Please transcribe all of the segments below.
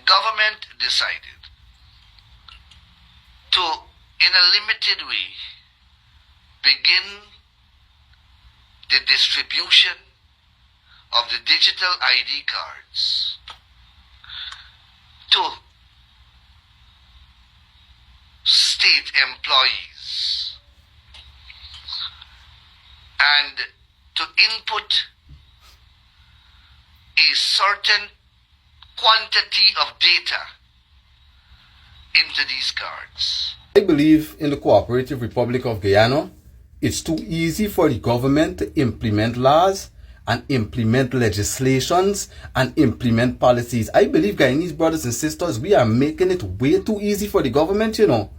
government decided to, in a limited way, begin the distribution of the digital ID cards to state employees and to input a certain quantity of data into these cards. I believe in the Cooperative Republic of Guyana, it's too easy for the government to implement laws and implement legislations and implement policies. I believe, Guyanese brothers and sisters, we are making it way too easy for the government, you know.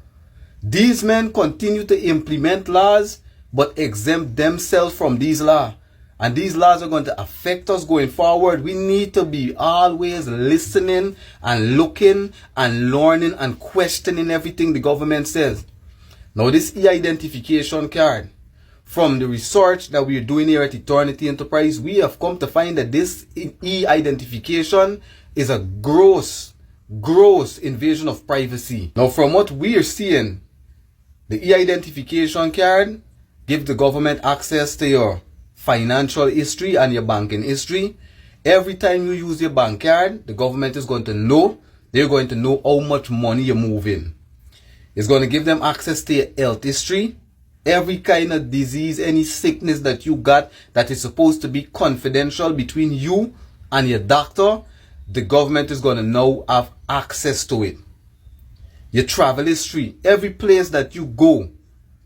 These men continue to implement laws but exempt themselves from these laws. And these laws are going to affect us going forward. We need to be always listening and looking and learning and questioning everything the government says. Now this e-identification card, from the research that we are doing here at Eternity Enterprise, we have come to find that this e-identification is a gross invasion of privacy. Now from what we are seeing, the e-identification card gives the government access to your financial history and your banking history. Every time you use your bank card, the government is going to know. They're going to know how much money you're moving. It's going to give them access to your health history. Every kind of disease, any sickness that you got that is supposed to be confidential between you and your doctor, the government is going to now have access to it. Your travel history, every place that you go,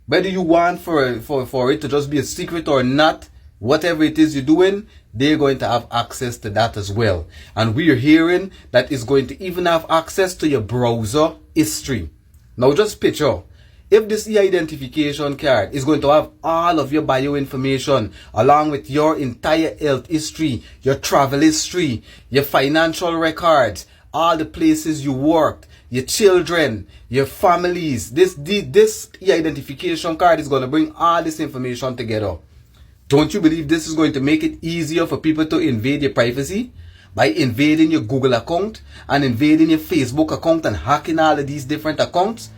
whether you want for it to just be a secret or not, whatever it is you're doing, they're going to have access to that as well. And we are hearing that it's going to even have access to your browser history. Now just picture, if this e-identification card is going to have all of your bio information along with your entire health history, your travel history, your financial records, all the places you worked, your children, your families, this e-identification card is going to bring all this information together. Don't you believe this is going to make it easier for people to invade your privacy? By invading your Google account and invading your Facebook account and hacking all of these different accounts?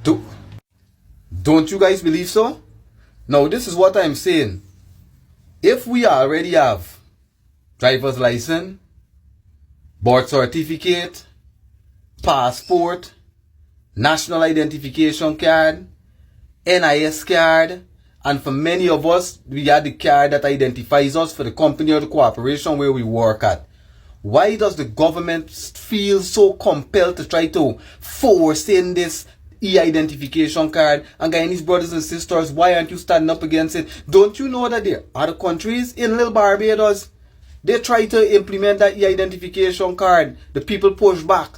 Don't you guys believe so? Now this is what I'm saying. If we already have driver's license, birth certificate, passport, national identification card, NIS card, and for many of us, we have the card that identifies us for the company or the corporation where we work at. Why does the government feel so compelled to try to force in this e-identification card? And Guyanese brothers and sisters, why aren't you standing up against it? Don't you know that there are other countries, in little Barbados, they try to implement that e-identification card. The people push back.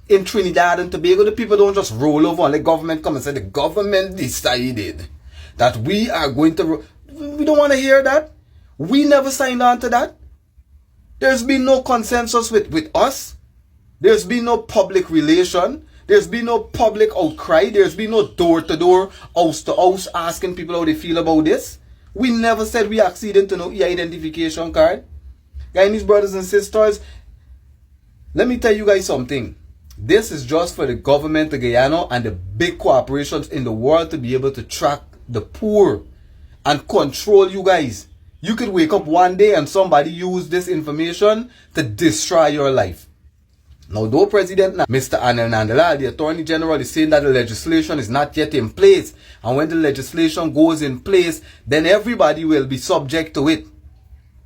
In Trinidad and Tobago, the people don't just roll over and let government come and say the government decided that we are going to... We don't want to hear that. We never signed on to that. There's been no consensus with us. There's been no public relation. There's been no public outcry. There's been no door-to-door, house-to-house asking people how they feel about this. We never said we acceded to no e-identification card. Guyanese brothers and sisters, let me tell you guys something. This is just for the government of Guyana and the big corporations in the world to be able to track the poor and control you guys. You could wake up one day and somebody use this information to destroy your life. Now, though President Mr. Anel Nandala, the Attorney General, is saying that the legislation is not yet in place, and when the legislation goes in place, then everybody will be subject to it.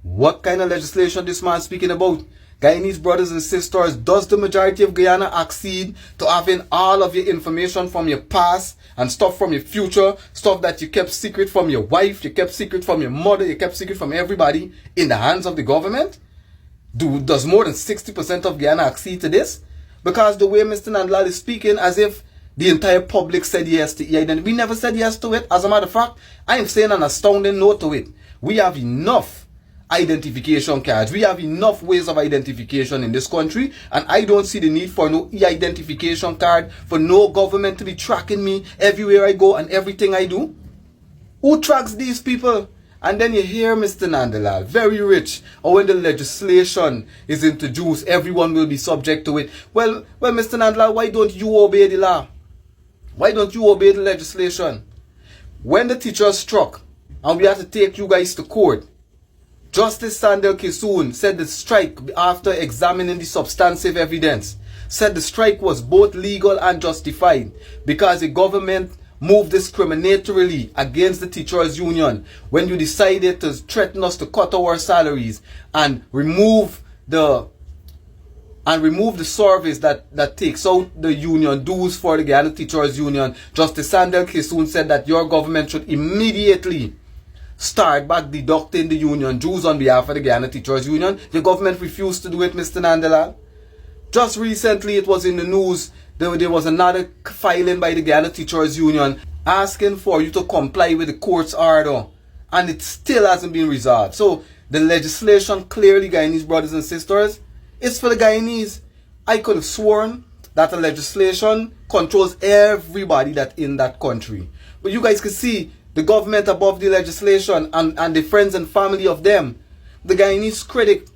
What kind of legislation this man speaking about? Guyanese brothers and sisters, does the majority of Guyana accede to having all of your information from your past and stuff from your future, stuff that you kept secret from your wife, you kept secret from your mother, you kept secret from everybody, in the hands of the government? Does more than 60% of Guyana accede to this? Because the way Mr. Nandlal is speaking as if the entire public said yes to e-identity. We never said yes to it. As a matter of fact, I am saying an astounding no to it. We have enough identification cards. We have enough ways of identification in this country, and I don't see the need for no e-identification card, for no government to be tracking me everywhere I go and everything I do. Who tracks these people? And then you hear Mr. Nandalal, very rich, or when the legislation is introduced, everyone will be subject to it. Well, Mr. Nandalal, why don't you obey the law? Why don't you obey the legislation? When the teachers struck, and we had to take you guys to court, Justice Sandel Kisoon said the strike, after examining the substantive evidence, said the strike was both legal and justified because the government moved discriminatorily against the teachers union when you decided to threaten us to cut our salaries and remove the service that takes out the union dues for the Guyana Teachers Union. Justice Sandel Kisoon said that your government should immediately start back deducting the union dues on behalf of the Guyana Teachers Union. The government refused to do it, Mr. Nandalal. Just recently, it was in the news, there was another filing by the Guyana Teachers Union asking for you to comply with the court's order, and it still hasn't been resolved. So the legislation clearly, Guyanese brothers and sisters, is for the Guyanese. I could have sworn that the legislation controls everybody that in that country. But you guys can see the government above the legislation and the friends and family of them. The Guyanese critic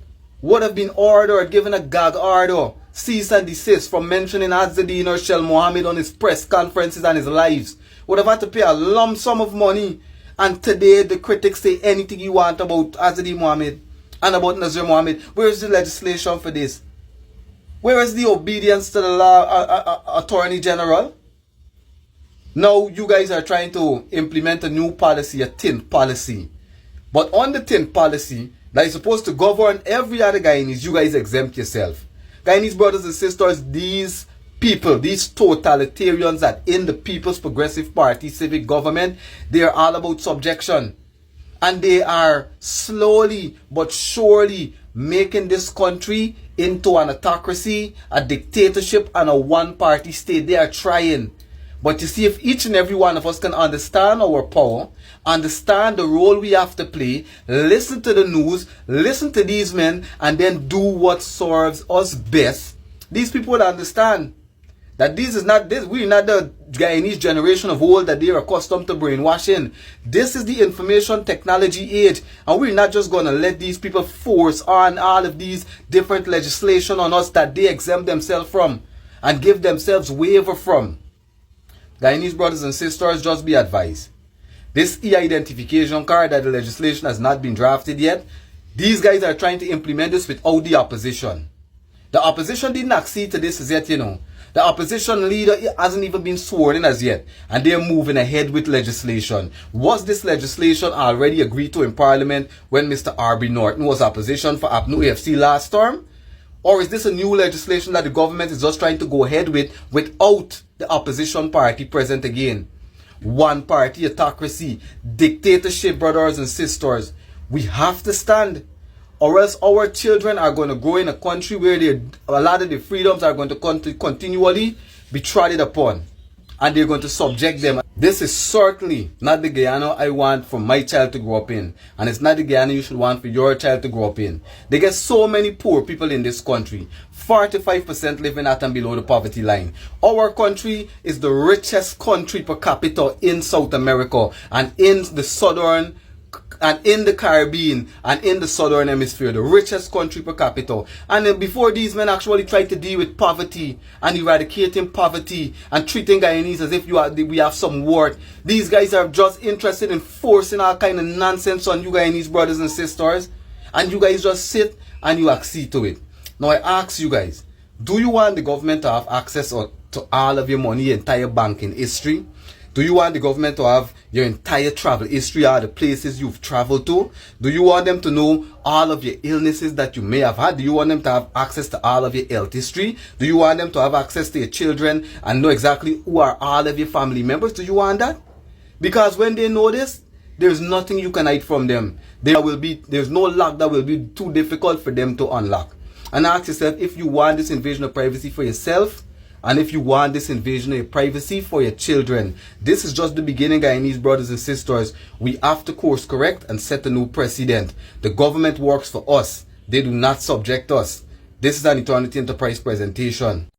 would have been ordered, given a gag order, cease and desist from mentioning Azzeddine or Shell Mohammed on his press conferences and his lives. Would have had to pay a lump sum of money. And today the critics say anything you want about Azzeddine Mohammed and about Nazir Mohammed. Where is the legislation for this? Where is the obedience to the law, Attorney General? Now you guys are trying to implement a new policy, a tint policy. But on the tint policy that is supposed to govern every other Guyanese, you guys exempt yourself. Guyanese brothers and sisters, these people, these totalitarians that in the People's Progressive Party civic government, they are all about subjection. And they are slowly but surely making this country into an autocracy, a dictatorship, and a one-party state. They are trying. But you see, if each and every one of us can understand our power, understand the role we have to play, listen to the news, listen to these men, and then do what serves us best, these people will understand that we're not the Guyanese generation of old that they're accustomed to brainwashing. This is the information technology age, and we're not just going to let these people force on all of these different legislation on us that they exempt themselves from and give themselves waiver from. Guyanese brothers and sisters, just be advised. This e-identification card that the legislation has not been drafted yet, these guys are trying to implement this without the opposition. The opposition didn't accede to this as yet, you know. The opposition leader hasn't even been sworn in as yet, and they're moving ahead with legislation. Was this legislation already agreed to in Parliament when Mr. R.B. Norton was opposition for APNU AFC last term? Or is this a new legislation that the government is just trying to go ahead with without the opposition party present again? One party autocracy, dictatorship, brothers and sisters. We have to stand, or else our children are going to grow in a country where a lot of the freedoms are going to continually be trodden upon, and they're going to subject them. This is certainly not the Guyana I want for my child to grow up in, and it's not the Guyana you should want for your child to grow up in. They get so many poor people in this country. 45% living at and below the poverty line. Our country is the richest country per capita in South America and in the southern and in the Caribbean and in the southern hemisphere, the richest country per capita. And then before these men actually tried to deal with poverty and eradicating poverty and treating Guyanese as if we have some worth, these guys are just interested in forcing all kind of nonsense on you Guyanese brothers and sisters, and you guys just sit and you accede to it. Now I ask you guys, do you want the government to have access to all of your money, your entire banking history? Do you want the government to have your entire travel history, all the places you've traveled to? Do you want them to know all of your illnesses that you may have had? Do you want them to have access to all of your health history? Do you want them to have access to your children and know exactly who are all of your family members? Do you want that? Because when they know this, there's nothing you can hide from them. There's no lock that will be too difficult for them to unlock. And ask yourself if you want this invasion of privacy for yourself, and if you want this invasion of privacy for your children. This is just the beginning, Guyanese brothers and sisters. We have to course correct and set a new precedent. The government works for us. They do not subject us. This is an Eternity Enterprise presentation.